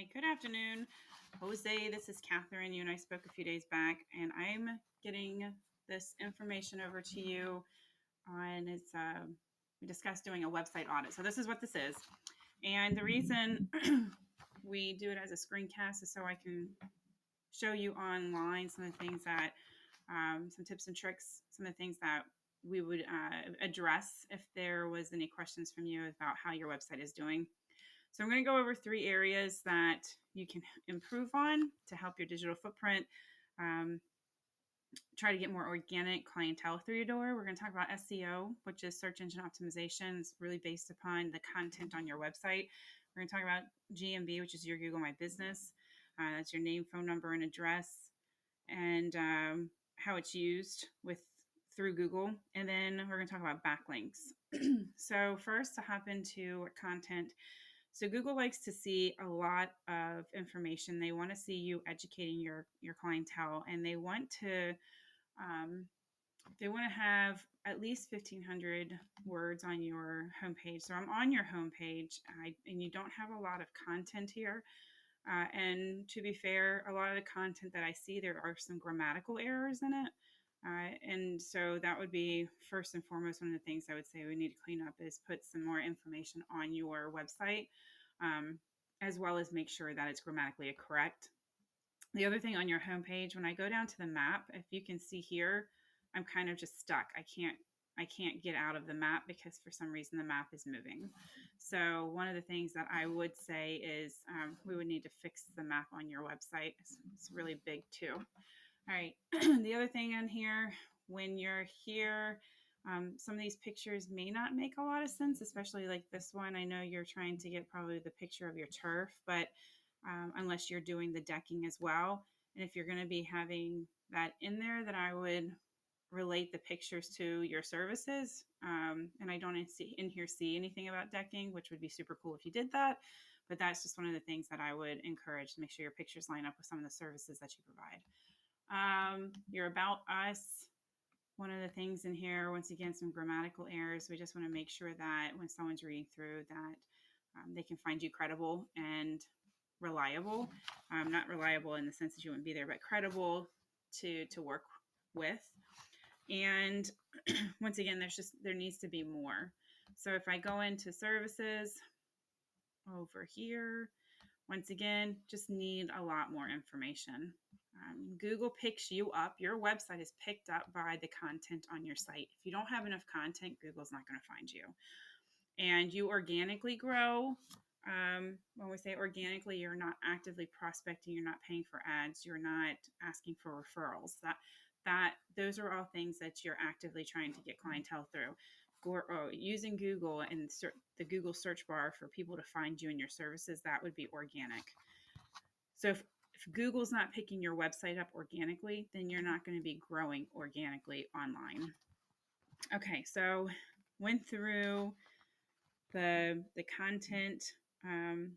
Hi, good afternoon, Jose. This is Catherine. You and I spoke a few days back, and I'm getting this information over to you on we discussed doing a website audit. So this is what this is, and the reason we do it as a screencast is so I can show you online some of the things that some tips and tricks, some of the things that we would address if there was any questions from you about how your website is doing. So I'm going to go over 3 areas that you can improve on to help your digital footprint. Um, Try to get more organic clientele through your door. We're going to talk about SEO, which is search engine optimization. It's really based upon the content on your website. We're going to talk about GMB, which is your Google My Business. That's your name, phone number, and address, and how it's used through Google. And then we're going to talk about backlinks. So first, to hop into content. So Google likes to see a lot of information. They want to see you educating your clientele, and um, they want to have at least 1,500 words on your homepage. So I'm on your homepage, and you don't have a lot of content here. And to be fair, a lot of the content that I see, there are some grammatical errors in it. And so that would be first and foremost one of the things I would say we need to clean up is put some more information on your website, um, as well as make sure that it's grammatically correct. The other thing on your homepage, when I go down to the map, if you can see here, I'm kind of just stuck. I can't get out of the map because for some reason the map is moving. So one of the things that I would say is we would need to fix the map on your website. It's really big too. All right. The other thing on here, when you're here, some of these pictures may not make a lot of sense, especially like this one. I know you're trying to get probably the picture of your turf, but unless you're doing the decking as well. And if you're going to be having that in there, then I would relate the pictures to your services. And I don't see anything about decking, which would be super cool if you did that. But that's just one of the things that I would encourage to make sure your pictures line up with some of the services that you provide. Your about us. One of the things in here, once again, some grammatical errors. We just want to make sure that when someone's reading through that they can find you credible and reliable. Not reliable in the sense that you wouldn't be there, but credible to work with. And once again, there needs to be more. So if I go into services over here, once again, just need a lot more information. Google picks you up. Your website is picked up by the content on your site. If you don't have enough content, Google's not going to find you. And you organically grow. When we say organically, you're not actively prospecting, you're not paying for ads, you're not asking for referrals. Those are all things that you're actively trying to get clientele through. Using Google and the Google search bar for people to find you and your services, that would be organic. So if Google's not picking your website up organically, then you're not going to be growing organically online. Okay, so went through the content, and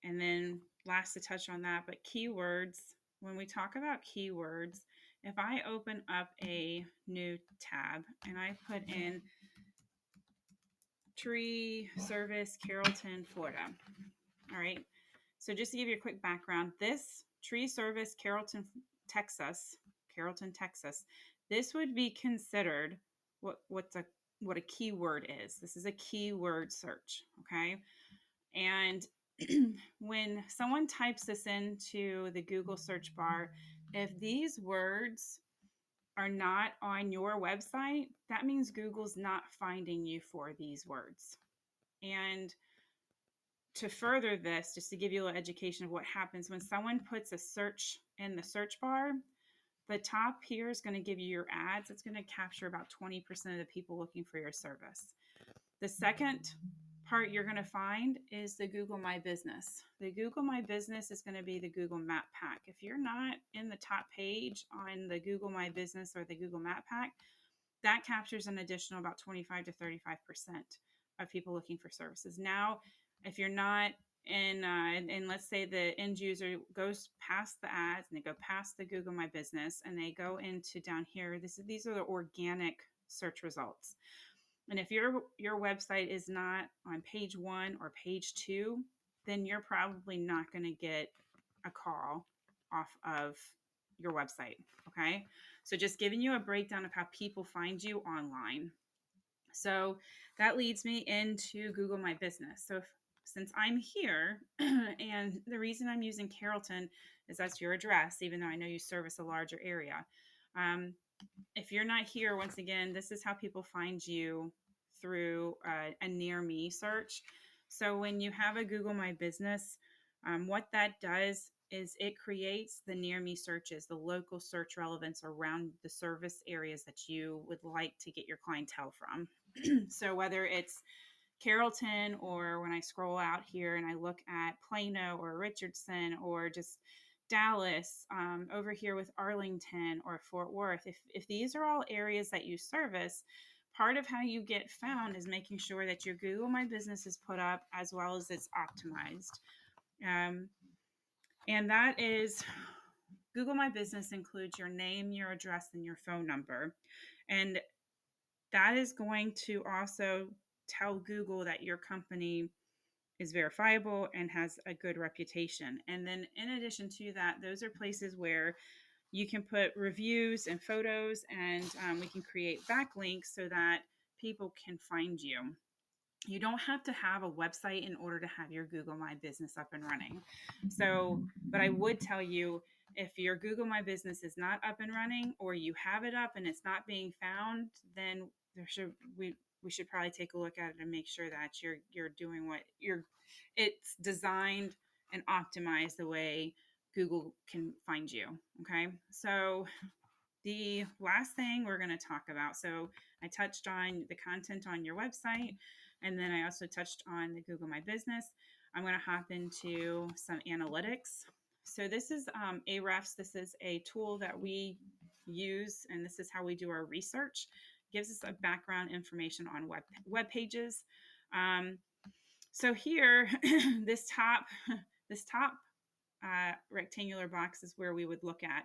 then last to touch on that, but keywords. When we talk about keywords, if I open up a new tab and I put in tree service, Carrollton, Florida. All right. So just to give you a quick background, this tree service, Carrollton, Texas, this would be considered what a keyword is. This is a keyword search. Okay. And when someone types this into the Google search bar, if these words are not on your website, that means Google's not finding you for these words. And to further this, just to give you a little education of what happens when someone puts a search in the search bar, the top here is going to give you your ads. It's going to capture about 20% of the people looking for your service. The second part you're going to find is the Google My Business. The Google My Business is going to be the Google Map Pack. If you're not in the top page on the Google My Business or the Google Map Pack, that captures an additional about 25 to 35% of people looking for services. Now, if you're not in, and let's say the end user goes past the ads and they go past the Google My Business and they go into down here, these are the organic search results. And if your website is not on page 1 or page 2 then you're probably not going to get a call off of your website. Okay. So just giving you a breakdown of how people find you online. So that leads me into Google My Business. So since I'm here, and the reason I'm using Carrollton is that's your address, even though I know you service a larger area. Um, if you're not here, once again, this is how people find you through a near me search. So when you have a Google My Business, what that does is it creates the near me searches, the local search relevance around the service areas that you would like to get your clientele from. So whether it's Carrollton, or when I scroll out here and I look at Plano or Richardson or just Dallas, over here with Arlington or Fort Worth, if these are all areas that you service, part of how you get found is making sure that your Google My Business is put up as well as it's optimized. Um, and that is Google My Business includes your name, your address, and your phone number. And that is going to also tell Google that your company is verifiable and has a good reputation. And then, in addition to that, those are places where you can put reviews and photos, and we can create backlinks so that people can find you. You don't have to have a website in order to have your Google My Business up and running. So, but I would tell you, if your Google My Business is not up and running, or you have it up and it's not being found, then we should probably take a look at it and make sure that you're doing what it's designed and optimized the way Google can find you. Okay. So the last thing we're going to talk about. So I touched on the content on your website, and then I also touched on the Google My Business. I'm going to hop into some analytics. So this is Ahrefs. This is a tool that we use, and this is how we do our research. It gives us a background information on web pages. So here, this top rectangular box is where we would look at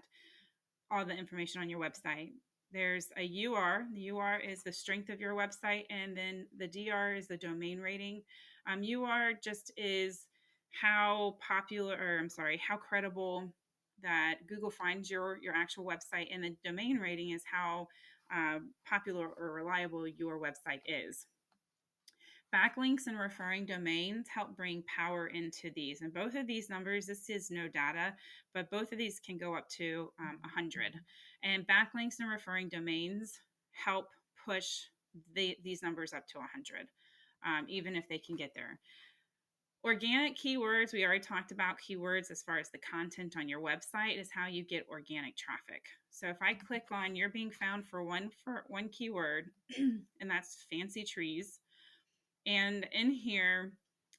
all the information on your website. There's a UR. The UR is the strength of your website, and then the DR is the domain rating. UR just is how popular, or I'm sorry, how credible that Google finds your actual website, and the domain rating is how popular or reliable your website is. Backlinks and referring domains help bring power into these. And both of these numbers, this is no data, but both of these can go up to 100. And backlinks and referring domains help push these numbers up to 100, even if they can get there. Organic keywords, we already talked about keywords as far as the content on your website is how you get organic traffic. So if I click on you're being found for one keyword, and that's fancy trees, and in here,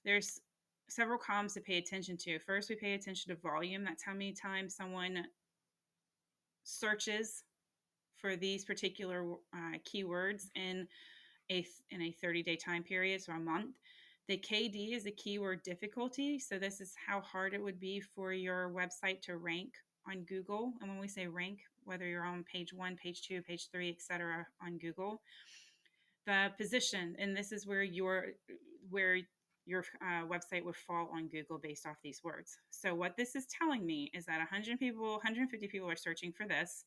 there's several columns to pay attention to. First, we pay attention to volume. That's how many times someone searches for these particular keywords in a 30-day time period, so a month. The KD is the keyword difficulty. So this is how hard it would be for your website to rank on Google. And when we say rank, whether you're on page 1, page 2, page 3, etc., on Google. The position, and this is where your website would fall on Google based off these words. So what this is telling me is that 150 people are searching for this,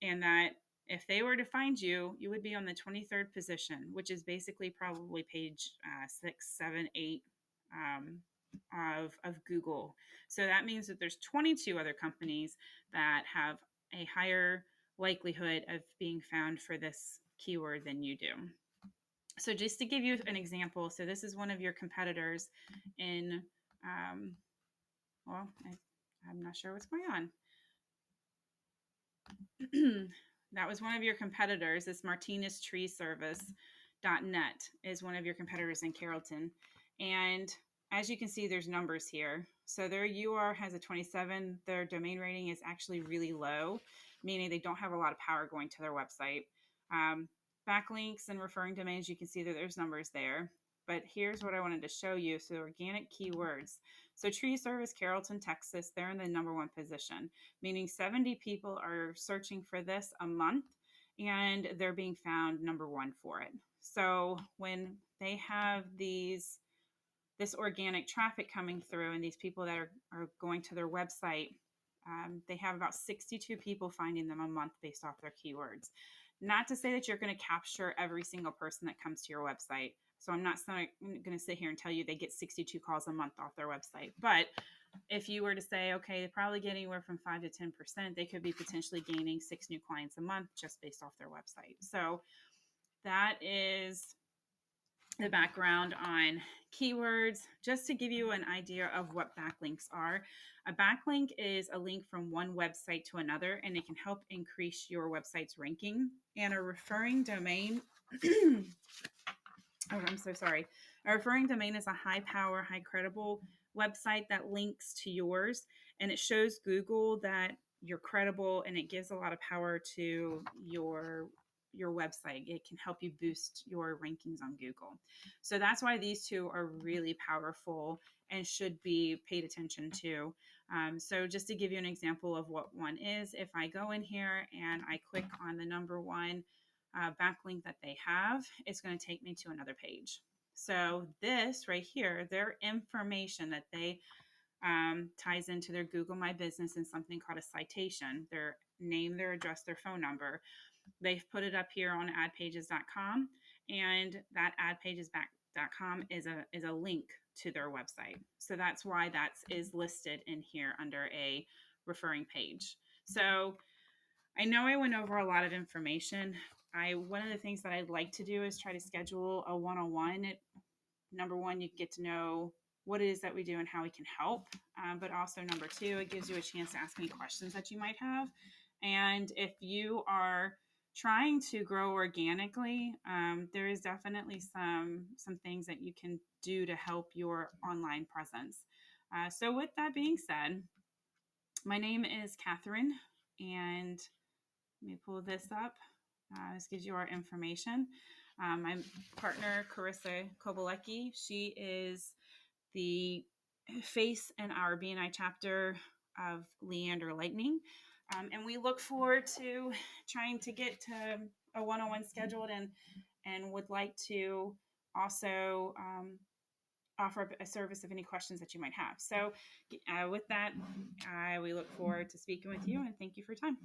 and that if they were to find you, you would be on the 23rd position, which is basically probably page 6, 7, 8 of Google. So that means that there's 22 other companies that have a higher likelihood of being found for this keyword than you do. So just to give you an example, so this is one of your competitors in, I'm not sure what's going on. That was one of your competitors. This Martinez Tree Service.net is one of your competitors in Carrollton. And as you can see, there's numbers here. So their UR has a 27. Their domain rating is actually really low, meaning they don't have a lot of power going to their website. Backlinks and referring domains, you can see that there's numbers there. But here's what I wanted to show you. So organic keywords. So Tree Service, Carrollton, Texas, they're in the #1 position, meaning 70 people are searching for this a month, and they're being found #1 for it. So when they have this this organic traffic coming through and these people that are going to their website, they have about 62 people finding them a month based off their keywords. Not to say that you're going to capture every single person that comes to your website. So I'm not going to sit here and tell you they get 62 calls a month off their website. But if you were to say, okay, they're probably getting anywhere from 5 to 10%, they could be potentially gaining 6 new clients a month just based off their website. So that is the background on keywords, just to give you an idea of what backlinks are. A backlink is a link from one website to another, and it can help increase your website's ranking. And a referring domain, oh, I'm so sorry. A referring domain is a high power, high credible website that links to yours, and it shows Google that you're credible, and it gives a lot of power to your website. It can help you boost your rankings on Google. So that's why these two are really powerful and should be paid attention to. So just to give you an example of what one is, if I go in here and I click on the number one backlink that they have, it's going to take me to another page. So this right here, their information that they ties into their Google My Business in something called a citation, their name, their address, their phone number. They've put it up here on adpages.com, and that adpages.com is a link to their website. So that's why that is listed in here under a referring page. So I know I went over a lot of information. One of the things that I'd like to do is try to schedule a one-on-one. Number one, you get to know what it is that we do and how we can help. But also, number two, it gives you a chance to ask any questions that you might have. And if you are trying to grow organically, there is definitely some things that you can do to help your online presence. So, with that being said, my name is Catherine, and let me pull this up. This gives you our information. My partner, Carissa Kovalecki, she is the face in our BNI chapter of Leander Lightning. And we look forward to trying to get to a one-on-one scheduled, and would like to also offer a service of any questions that you might have. So with that, we look forward to speaking with you, and thank you for your time.